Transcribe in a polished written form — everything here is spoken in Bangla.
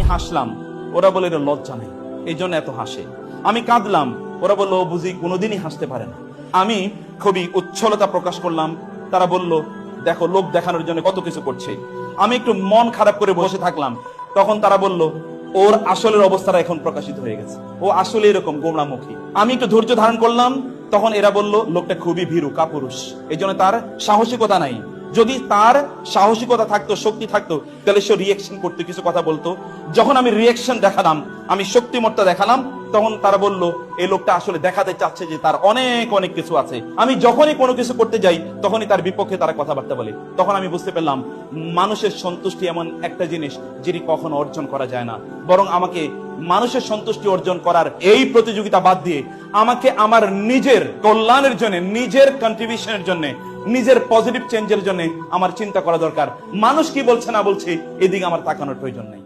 হাসলাম, ওরা বলে এটা লজ্জা নেই, এই জন্য এত হাসে। আমি কাঁদলাম, ওরা বললো ও বুঝি কোনোদিনই হাসতে পারে না। আমি খুবই উচ্ছলতা প্রকাশ করলাম, তারা বলল দেখো লোক দেখানোর জন্য কত কিছু করছে। আমি একটু মন খারাপ করে বসে থাকলাম, তখন তারা বলল ওর আসলের অবস্থাটা এখন প্রকাশিত হয়ে গেছে, ও আসলে এরকম গোমরামুখী। আমি একটু ধৈর্য ধারণ করলাম, তখন এরা বলল লোকটা খুবই ভীরু কাপুরুষ, এই জন্য তার সাহসিকতা নাই। যদি তার সাহসিকতা থাকতো, শক্তি থাকতো, তাহলে সে রিয়েকশন করতে, কিছু কথা বলতো। যখন আমি রিয়েকশন দেখালাম, আমি শক্তিমত্তা দেখালাম, তখন তারা বলল এই লোকটা আসলে দেখাতে চাচ্ছে যে তার অনেক অনেক কিছু আছে। আমি যখনই কোনো কিছু করতে যাই তখনই তার বিপক্ষে তারা কথাবার্তা বলে। তখন আমি বুঝতে পারলাম মানুষের সন্তুষ্টি এমন একটা জিনিস যেটি কখনো অর্জন করা যায় না, বরং আমাকে মানুষের সন্তুষ্টি অর্জন করার এই প্রতিযোগিতা বাদ দিয়ে আমাকে আমার নিজের কল্যাণের জন্য, নিজের কন্ট্রিবিউশনের জন্য, নিজের পজিটিভ চেঞ্জের জন্য আমার চিন্তা করা দরকার। মানুষ কি বলছে না বলছে এদিকে আমার তাকানোর প্রয়োজন নেই।